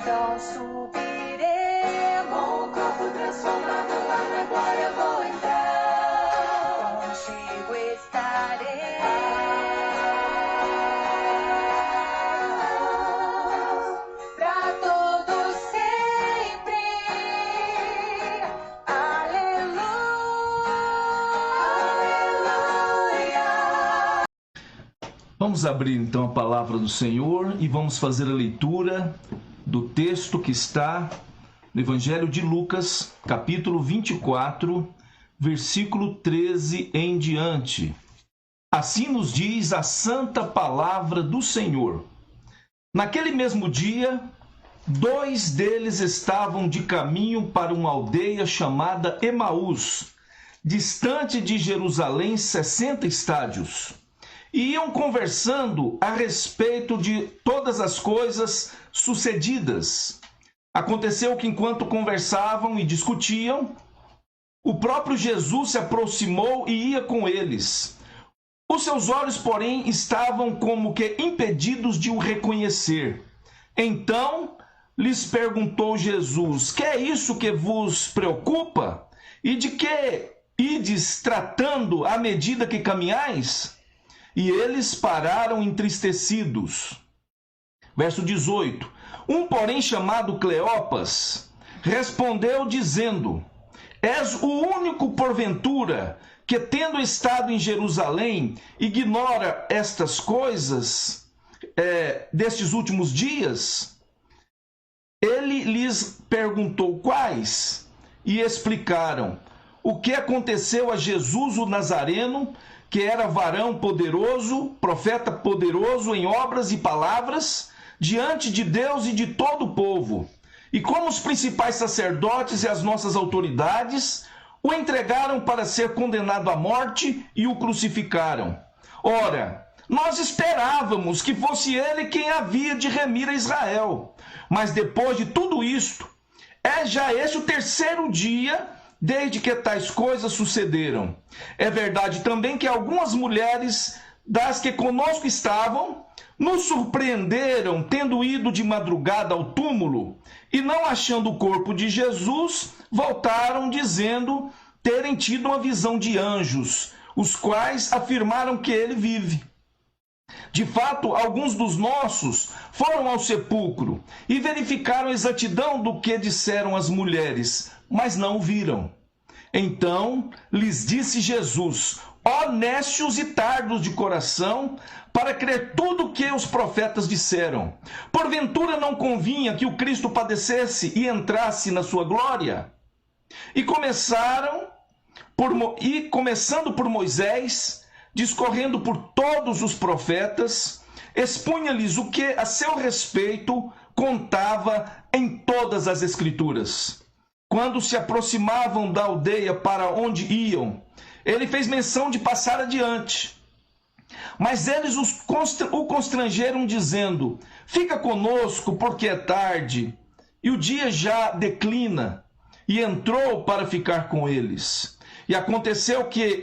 Então subiremos, com o corpo transformado lá na glória vou entrar, contigo estarei. Pra todo sempre. Aleluia, aleluia. Vamos abrir então a palavra do Senhor e vamos fazer a leitura do texto que está no Evangelho de Lucas, capítulo 24, versículo 13 em diante. Assim nos diz a santa palavra do Senhor. Naquele mesmo dia, 2 deles estavam de caminho para uma aldeia chamada Emaús, distante de Jerusalém 60 estádios. E iam conversando a respeito de todas as coisas sucedidas. Aconteceu que enquanto conversavam e discutiam, o próprio Jesus se aproximou e ia com eles. Os seus olhos, porém, estavam como que impedidos de o reconhecer. Então lhes perguntou Jesus: que é isso que vos preocupa? E de que ides tratando à medida que caminhais? E eles pararam entristecidos. Verso 18. Um, porém, chamado Cleopas, respondeu dizendo: és o único, porventura, que, tendo estado em Jerusalém, ignora estas coisas destes últimos dias? Ele lhes perguntou quais, e explicaram o que aconteceu a Jesus o Nazareno, que era varão poderoso, profeta poderoso em obras e palavras, diante de Deus e de todo o povo. E como os principais sacerdotes e as nossas autoridades o entregaram para ser condenado à morte e o crucificaram. Ora, nós esperávamos que fosse ele quem havia de remir a Israel. Mas depois de tudo isto, é já este o 3º dia desde que tais coisas sucederam. É verdade também que algumas mulheres das que conosco estavam nos surpreenderam, tendo ido de madrugada ao túmulo, e não achando o corpo de Jesus, voltaram dizendo terem tido uma visão de anjos, os quais afirmaram que ele vive. De fato, alguns dos nossos foram ao sepulcro e verificaram a exatidão do que disseram as mulheres, mas não o viram. Então lhes disse Jesus: ó nécios e tardos de coração, para crer tudo o que os profetas disseram. Porventura não convinha que o Cristo padecesse e entrasse na sua glória? E começando por Moisés, discorrendo por todos os profetas, expunha-lhes o que a seu respeito contava em todas as Escrituras. Quando se aproximavam da aldeia para onde iam, ele fez menção de passar adiante. Mas eles o constrangeram, dizendo: fica conosco, porque é tarde, e o dia já declina. E entrou para ficar com eles. E aconteceu que,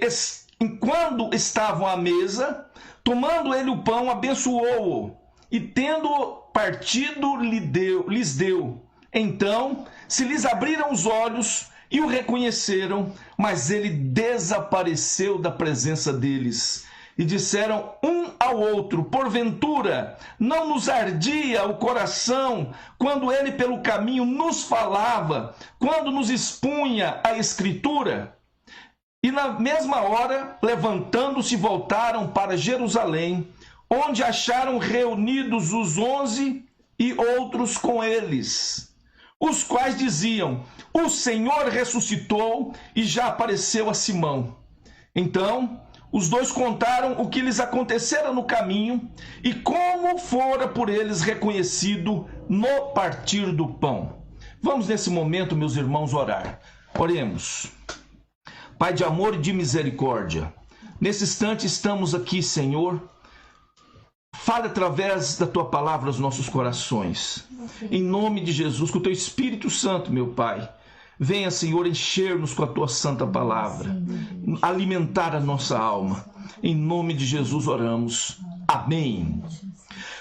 enquanto estavam à mesa, tomando ele o pão, abençoou-o, e tendo partido, lhes deu. Então se lhes abriram os olhos e o reconheceram, mas ele desapareceu da presença deles. E disseram um ao outro: porventura não nos ardia o coração quando ele pelo caminho nos falava, quando nos expunha a Escritura? E na mesma hora, levantando-se, voltaram para Jerusalém, onde acharam reunidos os 11 e outros com eles, os quais diziam: o Senhor ressuscitou e já apareceu a Simão. Então os 2 contaram o que lhes acontecera no caminho e como fora por eles reconhecido no partir do pão. Vamos nesse momento, meus irmãos, orar. Oremos. Pai de amor e de misericórdia, nesse instante estamos aqui, Senhor. Fale através da Tua palavra aos nossos corações. Em nome de Jesus, que o Teu Espírito Santo, meu Pai, venha, Senhor, encher-nos com a Tua santa palavra, alimentar a nossa alma. Em nome de Jesus oramos. Amém.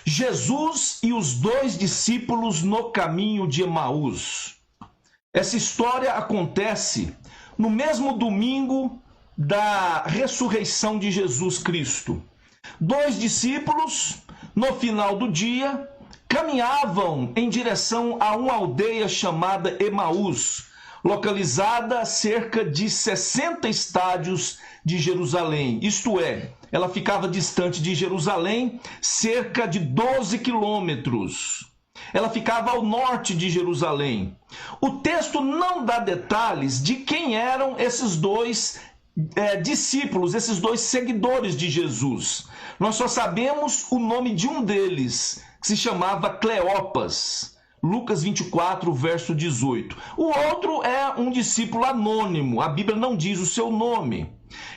Jesus e os 2 discípulos no caminho de Emaús. Essa história acontece no mesmo domingo da ressurreição de Jesus Cristo. 2 discípulos, no final do dia, caminhavam em direção a uma aldeia chamada Emaús, localizada a cerca de 60 estádios de Jerusalém. Isto é, ela ficava distante de Jerusalém cerca de 12 quilômetros. Ela ficava ao norte de Jerusalém. O texto não dá detalhes de quem eram esses 2 discípulos, esses 2 seguidores de Jesus. Nós só sabemos o nome de um deles, que se chamava Cleopas. Lucas 24, verso 18. O outro é um discípulo anônimo, a Bíblia não diz o seu nome.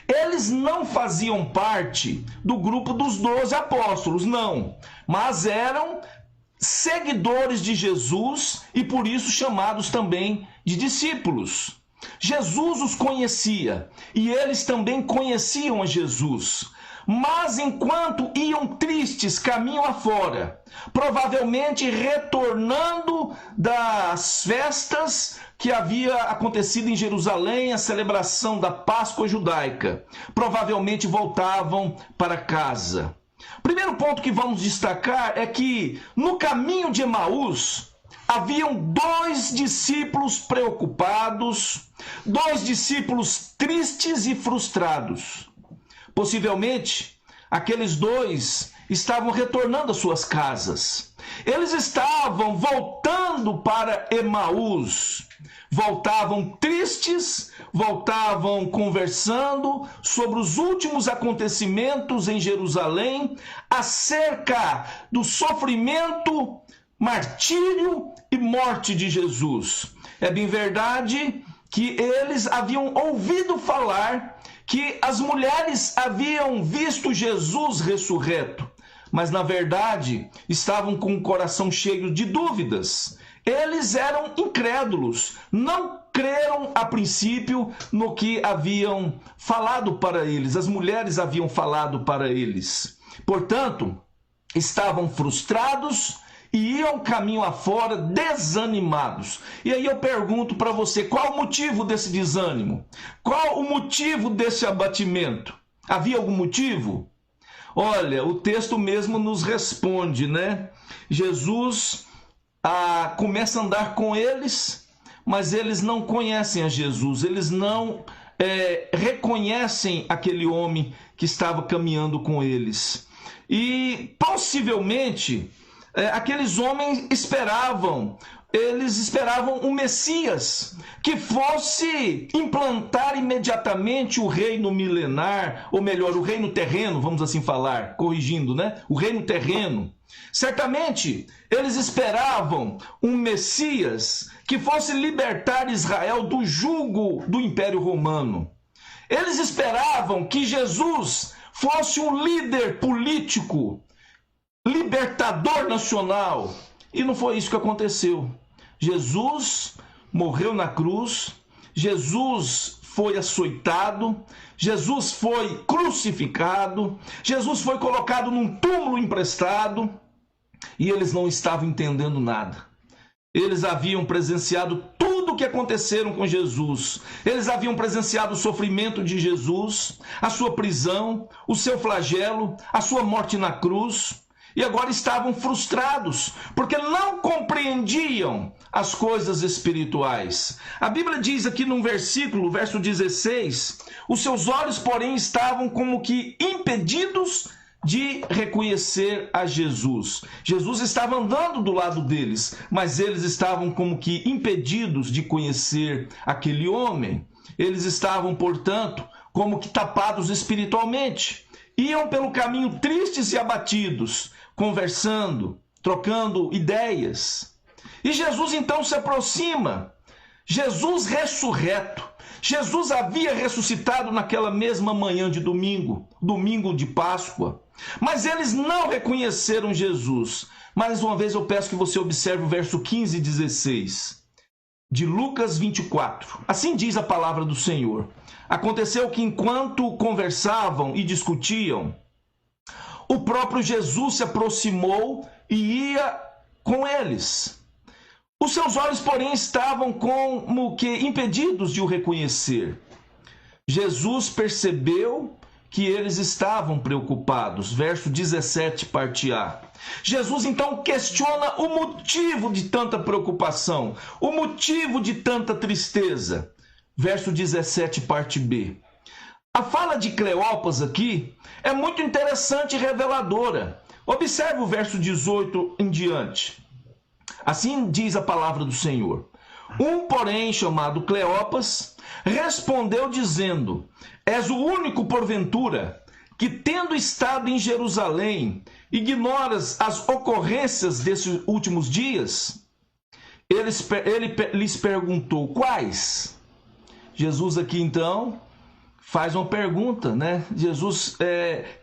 Eles não faziam parte do grupo dos 12 apóstolos, não, mas eram seguidores de Jesus e por isso chamados também de discípulos. Jesus os conhecia e eles também conheciam a Jesus. Mas enquanto iam tristes caminho afora, provavelmente retornando das festas que havia acontecido em Jerusalém, a celebração da Páscoa judaica, provavelmente voltavam para casa. O primeiro ponto que vamos destacar é que no caminho de Emaús haviam 2 discípulos preocupados, 2 discípulos tristes e frustrados. Possivelmente, aqueles 2 estavam retornando às suas casas. Eles estavam voltando para Emaús. Voltavam tristes, voltavam conversando sobre os últimos acontecimentos em Jerusalém, acerca do sofrimento, martírio e morte de Jesus. É bem verdade que eles haviam ouvido falar que as mulheres haviam visto Jesus ressurreto, mas na verdade estavam com o coração cheio de dúvidas. Eles eram incrédulos, não creram a princípio no que haviam falado para eles, as mulheres haviam falado para eles. Portanto, estavam frustrados e iam caminho afora desanimados. E aí eu pergunto para você, qual o motivo desse desânimo? Qual o motivo desse abatimento? Havia algum motivo? Olha, o texto mesmo nos responde, né? Jesus começa a andar com eles, mas eles não conhecem a Jesus, eles não reconhecem aquele homem que estava caminhando com eles. E possivelmente aqueles homens eles esperavam um Messias que fosse implantar imediatamente o reino milenar, ou melhor, o reino terreno, vamos assim falar, corrigindo, né? O reino terreno. Certamente, eles esperavam um Messias que fosse libertar Israel do jugo do Império Romano. Eles esperavam que Jesus fosse um líder político, libertador nacional. E não foi isso que aconteceu. Jesus morreu na cruz, Jesus foi açoitado, Jesus foi crucificado, Jesus foi colocado num túmulo emprestado e eles não estavam entendendo nada. Eles haviam presenciado tudo o que aconteceram com Jesus. Eles haviam presenciado o sofrimento de Jesus, a sua prisão, o seu flagelo, a sua morte na cruz. E agora estavam frustrados, porque não compreendiam as coisas espirituais. A Bíblia diz aqui num versículo, verso 16, os seus olhos, porém, estavam como que impedidos de reconhecer a Jesus. Jesus estava andando do lado deles, mas eles estavam como que impedidos de conhecer aquele homem. Eles estavam, portanto, como que tapados espiritualmente. Iam pelo caminho tristes e abatidos, conversando, trocando ideias. E Jesus então se aproxima. Jesus ressurreto. Jesus havia ressuscitado naquela mesma manhã de domingo, domingo de Páscoa. Mas eles não reconheceram Jesus. Mais uma vez eu peço que você observe o verso 15 e 16 de Lucas 24. Assim diz a palavra do Senhor. Aconteceu que enquanto conversavam e discutiam, o próprio Jesus se aproximou e ia com eles. Os seus olhos, porém, estavam como que impedidos de o reconhecer. Jesus percebeu que eles estavam preocupados. Verso 17, parte A. Jesus então questiona o motivo de tanta preocupação, o motivo de tanta tristeza. Verso 17, parte B. A fala de Cleopas aqui é muito interessante e reveladora. Observe o verso 18 em diante. Assim diz a palavra do Senhor. Um, porém, chamado Cleopas, respondeu dizendo: És o único, porventura, que, tendo estado em Jerusalém, ignoras as ocorrências desses últimos dias? Ele lhes perguntou: quais? Jesus aqui, então, faz uma pergunta, né? Jesus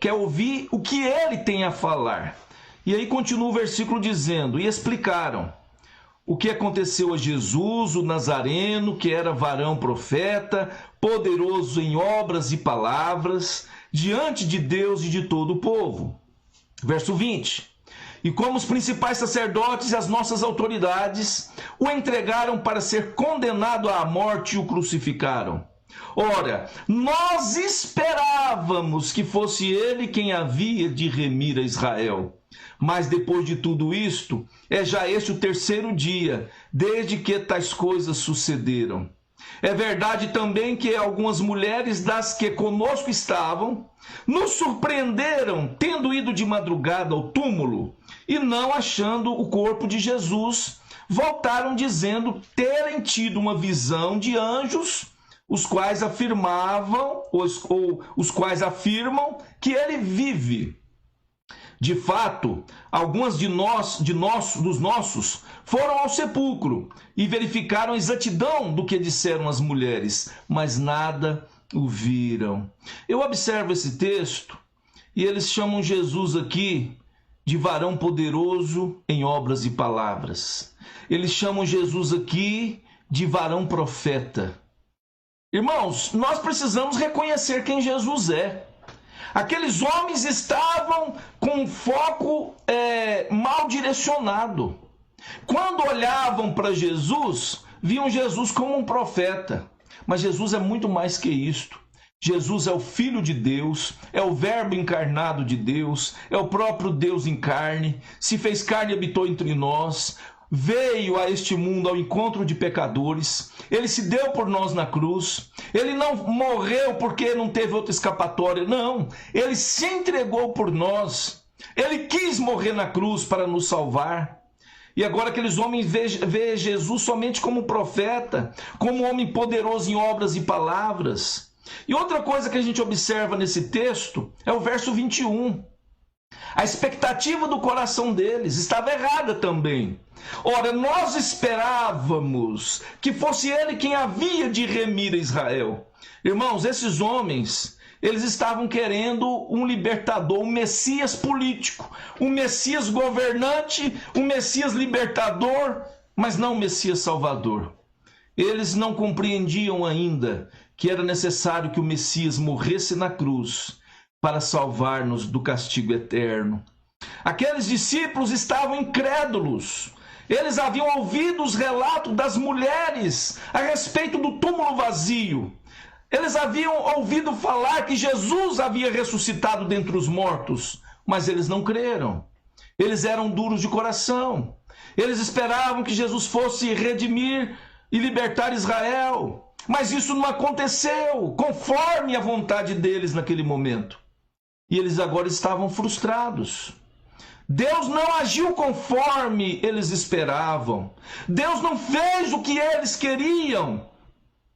quer ouvir o que ele tem a falar. E aí continua o versículo dizendo: e explicaram o que aconteceu a Jesus, o Nazareno, que era varão profeta, poderoso em obras e palavras, diante de Deus e de todo o povo. Verso 20. E como os principais sacerdotes e as nossas autoridades o entregaram para ser condenado à morte e o crucificaram. Ora, nós esperávamos que fosse ele quem havia de remir a Israel. Mas depois de tudo isto, é já este o terceiro dia, desde que tais coisas sucederam. É verdade também que algumas mulheres das que conosco estavam, nos surpreenderam, tendo ido de madrugada ao túmulo, e não achando o corpo de Jesus, voltaram dizendo terem tido uma visão de anjos, os quais afirmavam, os quais afirmam que ele vive. De fato, algumas dos nossos foram ao sepulcro e verificaram a exatidão do que disseram as mulheres, mas nada o viram. Eu observo esse texto e eles chamam Jesus aqui de varão poderoso em obras e palavras. Eles chamam Jesus aqui de varão profeta. Irmãos, nós precisamos reconhecer quem Jesus é. Aqueles homens estavam com um foco mal direcionado. Quando olhavam para Jesus, viam Jesus como um profeta. Mas Jesus é muito mais que isto. Jesus é o Filho de Deus, é o Verbo encarnado de Deus, é o próprio Deus em carne, se fez carne e habitou entre nós, veio a este mundo ao encontro de pecadores, ele se deu por nós na cruz, ele não morreu porque não teve outra escapatória, não, ele se entregou por nós, ele quis morrer na cruz para nos salvar. E agora aqueles homens vê Jesus somente como profeta, como um homem poderoso em obras e palavras. E outra coisa que a gente observa nesse texto é o verso 21. A expectativa do coração deles estava errada também. Ora, nós esperávamos que fosse ele quem havia de remir a Israel. Irmãos, esses homens, eles estavam querendo um libertador, um Messias político, um Messias governante, um Messias libertador, mas não um Messias salvador. Eles não compreendiam ainda que era necessário que o Messias morresse na cruz para salvar-nos do castigo eterno. Aqueles discípulos estavam incrédulos. Eles haviam ouvido os relatos das mulheres a respeito do túmulo vazio. Eles haviam ouvido falar que Jesus havia ressuscitado dentre os mortos, mas eles não creram. Eles eram duros de coração. Eles esperavam que Jesus fosse redimir e libertar Israel, mas isso não aconteceu conforme a vontade deles naquele momento. E eles agora estavam frustrados. Deus não agiu conforme eles esperavam. Deus não fez o que eles queriam.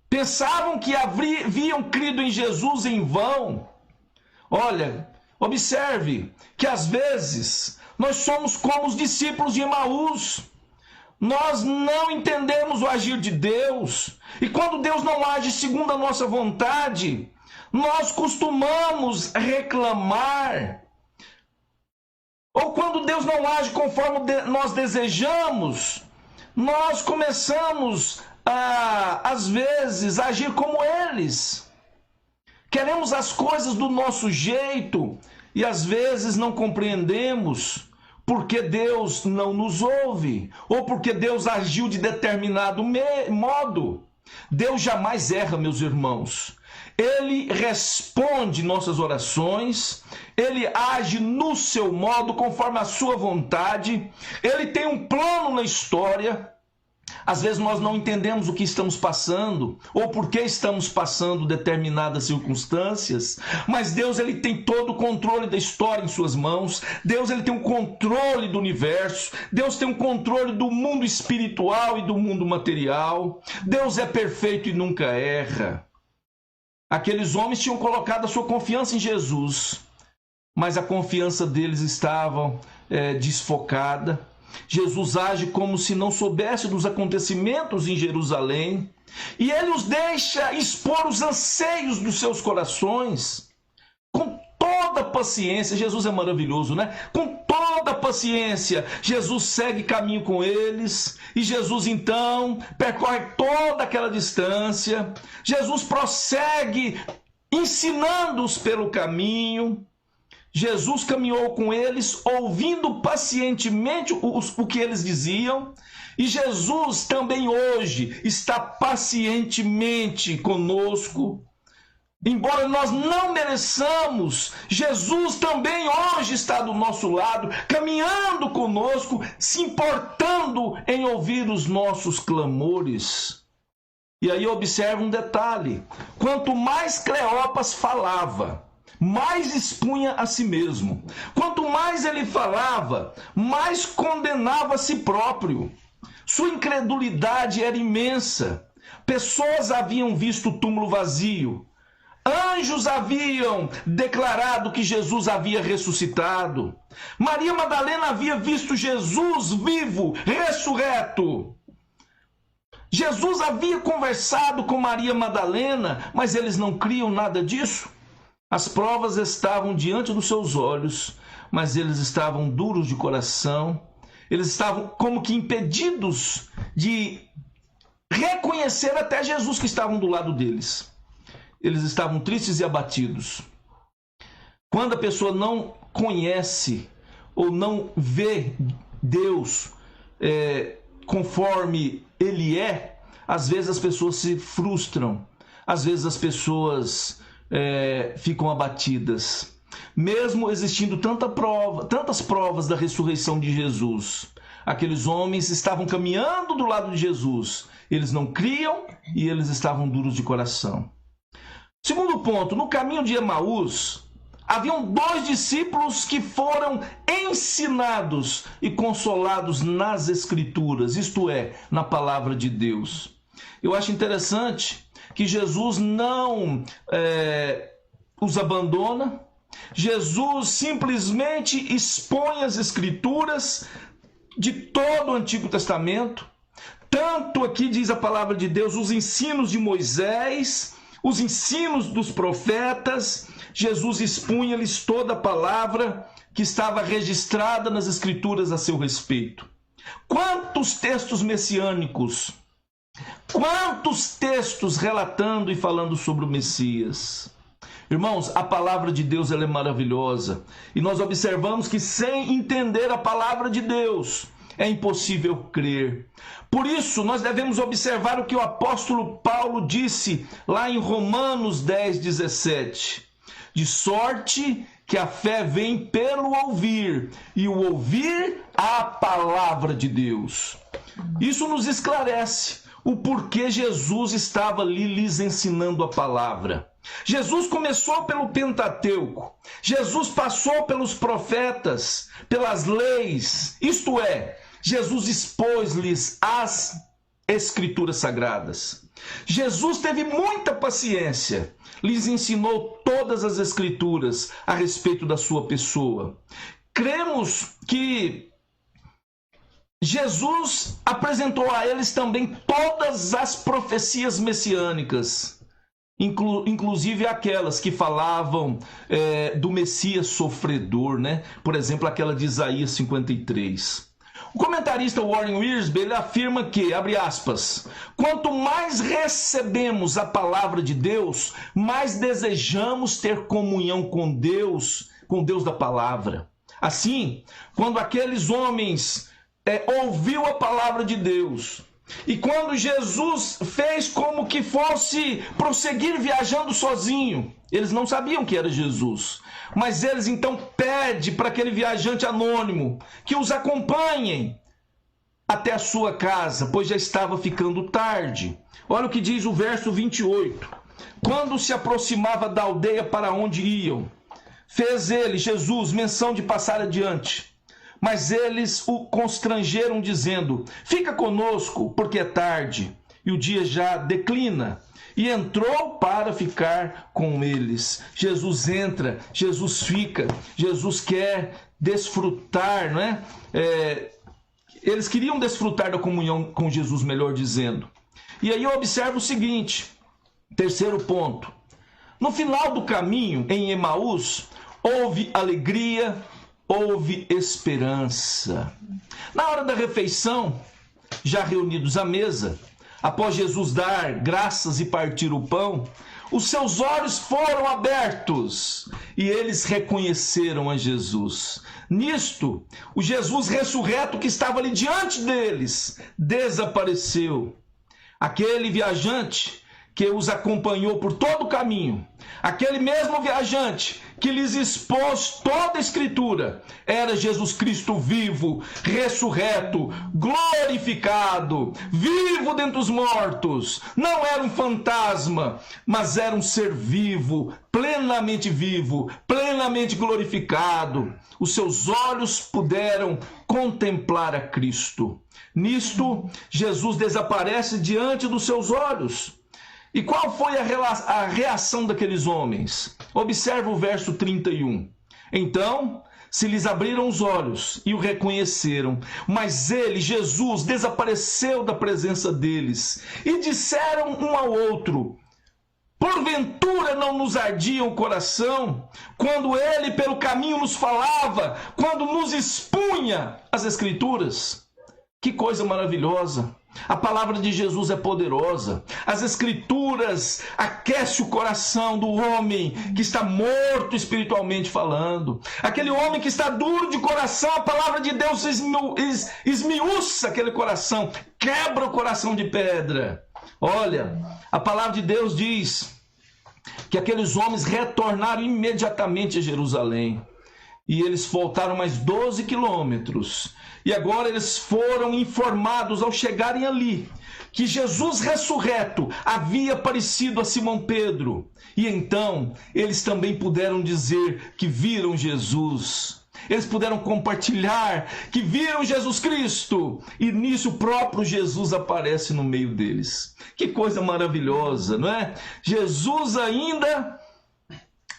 Pensavam que haviam crido em Jesus em vão. Olha, observe que às vezes nós somos como os discípulos de Emaús. Nós não entendemos o agir de Deus. E quando Deus não age segundo a nossa vontade, nós costumamos reclamar. Ou quando Deus não age conforme nós desejamos, nós começamos a, às vezes, agir como eles. Queremos as coisas do nosso jeito. e às vezes não compreendemos porque Deus não nos ouve, ou porque Deus agiu de determinado modo. Deus jamais erra, meus irmãos. Ele responde nossas orações, Ele age no seu modo, conforme a sua vontade, Ele tem um plano na história. Às vezes nós não entendemos o que estamos passando, ou por que estamos passando determinadas circunstâncias, mas Deus, ele tem todo o controle da história em suas mãos. Deus, ele tem um controle do universo. Deus tem um controle do mundo espiritual e do mundo material. Deus é perfeito e nunca erra. Aqueles homens tinham colocado a sua confiança em Jesus, mas a confiança deles estava desfocada. Jesus age como se não soubesse dos acontecimentos em Jerusalém, e ele os deixa expor os anseios dos seus corações com toda paciência. Jesus é maravilhoso, né? Com toda paciência, Jesus segue caminho com eles, e Jesus então percorre toda aquela distância. Jesus prossegue ensinando-os pelo caminho. Jesus caminhou com eles, ouvindo pacientemente o que eles diziam, e Jesus também hoje está pacientemente conosco. Embora nós não mereçamos, Jesus também hoje está do nosso lado, caminhando conosco, se importando em ouvir os nossos clamores. E aí observa um detalhe: quanto mais Cleopas falava, mais expunha a si mesmo. Quanto mais ele falava, mais condenava a si próprio. Sua incredulidade era imensa. Pessoas haviam visto o túmulo vazio. Anjos haviam declarado que Jesus havia ressuscitado. Maria Madalena havia visto Jesus vivo, ressurreto. Jesus havia conversado com Maria Madalena, mas eles não criam nada disso. As provas estavam diante dos seus olhos, mas eles estavam duros de coração. Eles estavam como que impedidos de reconhecer até Jesus que estavam do lado deles. Eles estavam tristes e abatidos. Quando a pessoa não conhece ou não vê Deus conforme Ele é, às vezes as pessoas se frustram, às vezes as pessoas ficam abatidas. Mesmo existindo tantas provas da ressurreição de Jesus, aqueles homens estavam caminhando do lado de Jesus. Eles não criam e eles estavam duros de coração. Segundo ponto, no caminho de Emaús, haviam 2 discípulos que foram ensinados e consolados nas Escrituras, isto é, na palavra de Deus. Eu acho interessante que Jesus não os abandona. Jesus simplesmente expõe as Escrituras de todo o Antigo Testamento. Tanto aqui diz a palavra de Deus, os ensinos de Moisés, os ensinos dos profetas. Jesus expunha-lhes toda a palavra que estava registrada nas Escrituras a seu respeito. Quantos textos messiânicos, quantos textos relatando e falando sobre o Messias. Irmãos, a palavra de Deus ela é maravilhosa, e nós observamos que sem entender a palavra de Deus é impossível crer. Por isso, nós devemos observar o que o apóstolo Paulo disse lá em Romanos 10:17. De sorte que a fé vem pelo ouvir, e o ouvir a palavra de Deus. Isso nos esclarece o porquê Jesus estava ali lhes ensinando a palavra. Jesus começou pelo Pentateuco. Jesus passou pelos profetas, pelas leis, isto é, Jesus expôs-lhes as Escrituras Sagradas. Jesus teve muita paciência, lhes ensinou todas as Escrituras a respeito da sua pessoa. Cremos que Jesus apresentou a eles também todas as profecias messiânicas, inclusive aquelas que falavam do Messias sofredor, né? Por exemplo, aquela de Isaías 53. O comentarista Warren Wiersbe, ele afirma que, abre aspas, quanto mais recebemos a palavra de Deus, mais desejamos ter comunhão com Deus com o Deus da palavra. Assim, quando aqueles homens ouviu a palavra de Deus, e quando Jesus fez como que fosse prosseguir viajando sozinho, eles não sabiam que era Jesus, mas eles então pedem para aquele viajante anônimo que os acompanhem até a sua casa, pois já estava ficando tarde. Olha o que diz o verso 28. Quando se aproximava da aldeia para onde iam, fez ele, Jesus, menção de passar adiante. Mas eles o constrangeram, dizendo: fica conosco, porque é tarde, e o dia já declina. E entrou para ficar com eles. Jesus entra, Jesus fica, Jesus quer desfrutar, não é? Eles queriam desfrutar da comunhão com Jesus, melhor dizendo. E aí eu observo o seguinte, terceiro ponto. No final do caminho, em Emaús, houve alegria, houve esperança. Na hora da refeição, já reunidos à mesa, após Jesus dar graças e partir o pão, os seus olhos foram abertos e eles reconheceram a Jesus. Nisto, o Jesus ressurreto que estava ali diante deles desapareceu. Aquele viajante que os acompanhou por todo o caminho, aquele mesmo viajante que lhes expôs toda a Escritura, era Jesus Cristo vivo, ressurreto, glorificado, vivo dentre os mortos. Não era um fantasma, mas era um ser vivo, plenamente glorificado. Os seus olhos puderam contemplar a Cristo. Nisto, Jesus desaparece diante dos seus olhos. E qual foi a reação daqueles homens? Observa o verso 31. Então, se lhes abriram os olhos e o reconheceram, mas ele, Jesus, desapareceu da presença deles. E disseram um ao outro: porventura não nos ardia o coração, quando ele pelo caminho nos falava, quando nos expunha as Escrituras? Que coisa maravilhosa! A palavra de Jesus é poderosa. As Escrituras aquecem o coração do homem que está morto espiritualmente falando. Aquele homem que está duro de coração, a palavra de Deus esmiuça aquele coração, quebra o coração de pedra. Olha, a palavra de Deus diz que aqueles homens retornaram imediatamente a Jerusalém. E eles voltaram mais 12 quilômetros. E agora eles foram informados ao chegarem ali que Jesus ressurreto havia aparecido a Simão Pedro. E então eles também puderam dizer que viram Jesus. Eles puderam compartilhar que viram Jesus Cristo. E nisso o próprio Jesus aparece no meio deles. Que coisa maravilhosa, não é? Jesus ainda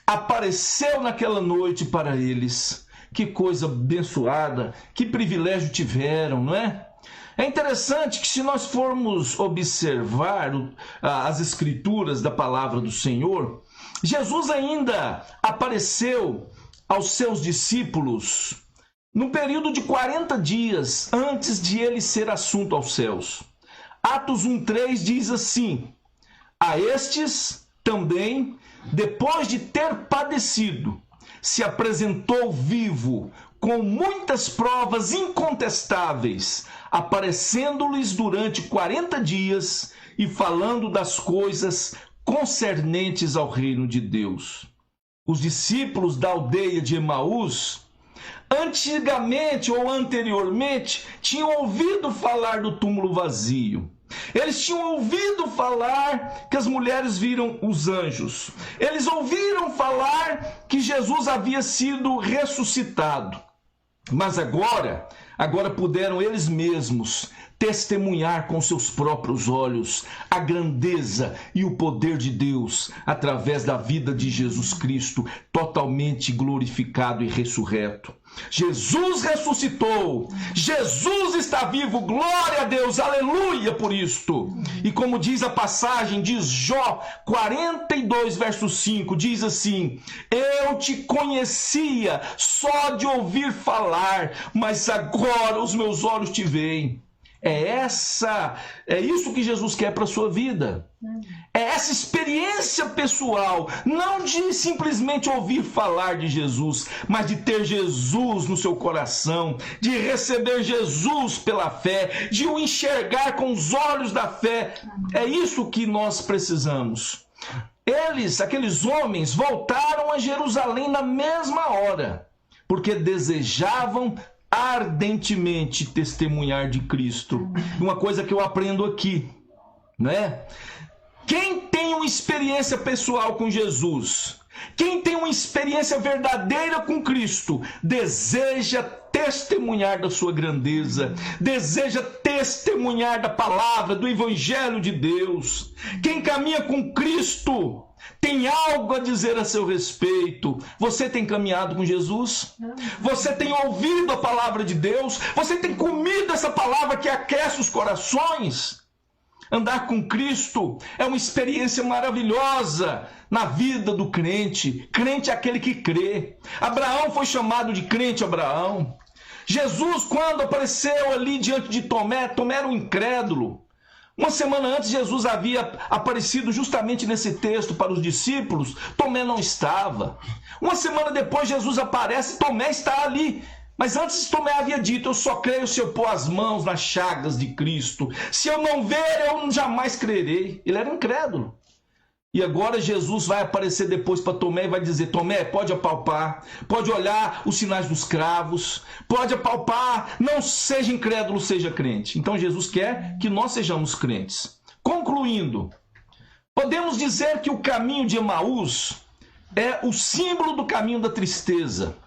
apareceu naquela noite para eles. Que coisa abençoada, que privilégio tiveram, não é? É interessante que se nós formos observar as Escrituras da palavra do Senhor, Jesus ainda apareceu aos seus discípulos no período de 40 dias antes de ele ser assunto aos céus. Atos 1:3 diz assim: a estes também, depois de ter padecido, se apresentou vivo, com muitas provas incontestáveis, aparecendo-lhes durante 40 dias e falando das coisas concernentes ao reino de Deus. Os discípulos da aldeia de Emaús, antigamente ou anteriormente, tinham ouvido falar do túmulo vazio. Eles tinham ouvido falar que as mulheres viram os anjos. Eles ouviram falar que Jesus havia sido ressuscitado. Mas agora puderam eles mesmos testemunhar com seus próprios olhos a grandeza e o poder de Deus através da vida de Jesus Cristo, totalmente glorificado e ressurreto. Jesus ressuscitou, Jesus está vivo, glória a Deus, aleluia por isto. E como diz a passagem de Jó 42, verso 5, diz assim: eu te conhecia só de ouvir falar, mas agora os meus olhos te veem. É isso que Jesus quer para a sua vida. É essa experiência pessoal, não de simplesmente ouvir falar de Jesus, mas de ter Jesus no seu coração, de receber Jesus pela fé, de o enxergar com os olhos da fé. É isso que nós precisamos. Aqueles homens, voltaram a Jerusalém na mesma hora, porque desejavam ardentemente testemunhar de Cristo. Uma coisa que eu aprendo aqui, né? Quem tem uma experiência pessoal com Jesus, quem tem uma experiência verdadeira com Cristo, deseja testemunhar da sua grandeza, deseja testemunhar da palavra, do Evangelho de Deus. Quem caminha com Cristo tem algo a dizer a seu respeito. Você tem caminhado com Jesus? Você tem ouvido a palavra de Deus? Você tem comido essa palavra que aquece os corações? Andar com Cristo é uma experiência maravilhosa na vida do crente. Crente é aquele que crê. Abraão foi chamado de crente Abraão. Jesus, quando apareceu ali diante de Tomé, Tomé era um incrédulo. Uma semana antes, Jesus havia aparecido justamente nesse texto para os discípulos. Tomé não estava. Uma semana depois, Jesus aparece, Tomé está ali. Mas antes Tomé havia dito: eu só creio se eu pôr as mãos nas chagas de Cristo. Se eu não ver, eu jamais crerei. Ele era incrédulo. E agora Jesus vai aparecer depois para Tomé e vai dizer: Tomé, pode apalpar, pode olhar os sinais dos cravos, pode apalpar, não seja incrédulo, seja crente. Então Jesus quer que nós sejamos crentes. Concluindo, podemos dizer que o caminho de Emaús é o símbolo do caminho da tristeza.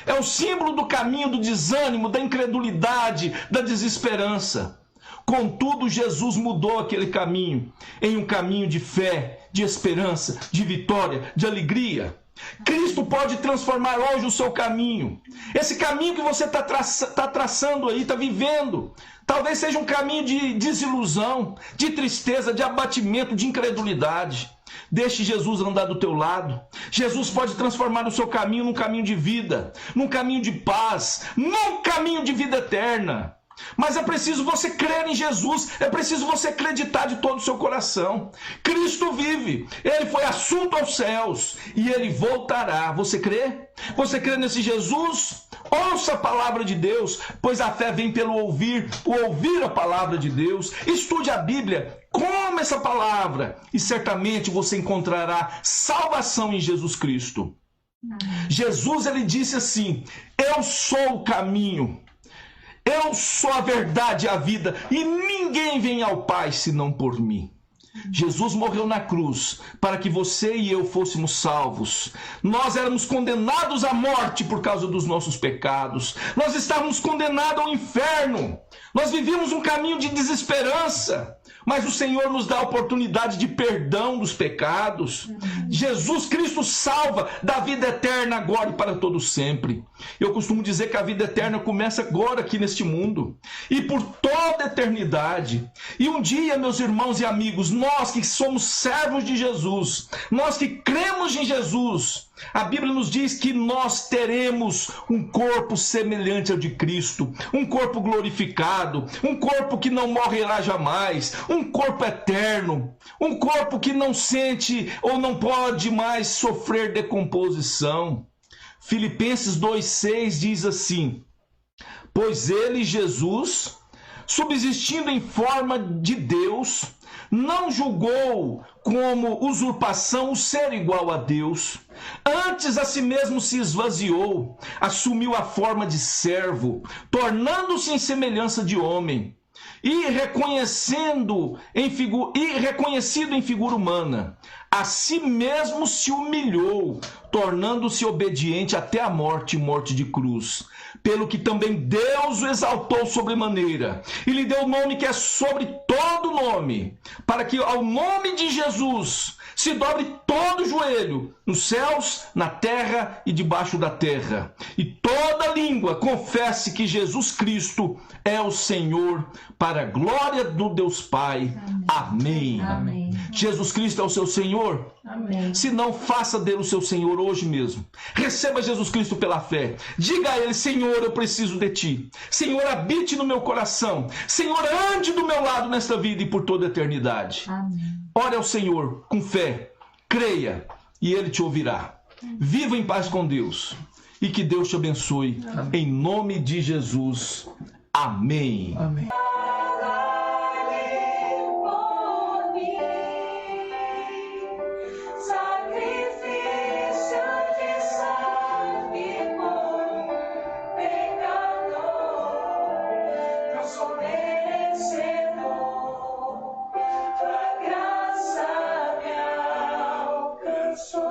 É o símbolo do caminho do desânimo, da incredulidade, da desesperança. Contudo, Jesus mudou aquele caminho em um caminho de fé, de esperança, de vitória, de alegria. Cristo pode transformar hoje o seu caminho. Esse caminho que você está traçando aí, está vivendo, talvez seja um caminho de desilusão, de tristeza, de abatimento, de incredulidade. Deixe Jesus andar do teu lado. Jesus pode transformar o seu caminho num caminho de vida, num caminho de paz, num caminho de vida eterna. Mas é preciso você crer em Jesus, é preciso você acreditar de todo o seu coração. Cristo vive, Ele foi assunto aos céus e Ele voltará. Você crê? Você crê nesse Jesus? Ouça a palavra de Deus, pois a fé vem pelo ouvir a palavra de Deus. Estude a Bíblia, coma essa palavra e certamente você encontrará salvação em Jesus Cristo. Jesus, Ele disse assim: eu sou o caminho, eu sou a verdade e a vida, e ninguém vem ao Pai senão por mim. Jesus morreu na cruz para que você e eu fôssemos salvos. Nós éramos condenados à morte por causa dos nossos pecados. Nós estávamos condenados ao inferno. Nós vivíamos um caminho de desesperança. Mas o Senhor nos dá a oportunidade de perdão dos pecados. Jesus Cristo salva da vida eterna agora e para todo sempre. Eu costumo dizer que a vida eterna começa agora aqui neste mundo e por toda a eternidade. E um dia, meus irmãos e amigos, nós que somos servos de Jesus, nós que cremos em Jesus, a Bíblia nos diz que nós teremos um corpo semelhante ao de Cristo, um corpo glorificado, um corpo que não morrerá jamais, um corpo eterno, um corpo que não sente ou não pode mais sofrer decomposição. Filipenses 2,6 diz assim: pois ele, Jesus, subsistindo em forma de Deus, não julgou como usurpação o ser igual a Deus. Antes a si mesmo se esvaziou, assumiu a forma de servo, tornando-se em semelhança de homem, e reconhecido em figura humana, a si mesmo se humilhou, tornando-se obediente até a morte de cruz. Pelo que também Deus o exaltou sobremaneira, e lhe deu o nome que é sobre todo nome, para que ao nome de Jesus se dobre todo joelho, nos céus, na terra e debaixo da terra, e toda língua confesse que Jesus Cristo é o Senhor, para a glória do Deus Pai. Amém. Amém. Amém. Jesus Cristo é o seu Senhor? Amém. Se não, faça dele o seu Senhor hoje mesmo. Receba Jesus Cristo pela fé. Diga a Ele: Senhor, eu preciso de Ti. Senhor, habite no meu coração. Senhor, ande do meu lado nesta vida e por toda a eternidade. Amém. Ore ao Senhor com fé. Creia e Ele te ouvirá. Viva em paz com Deus. E que Deus te abençoe. Amém. Em nome de Jesus. Amém. Amém. So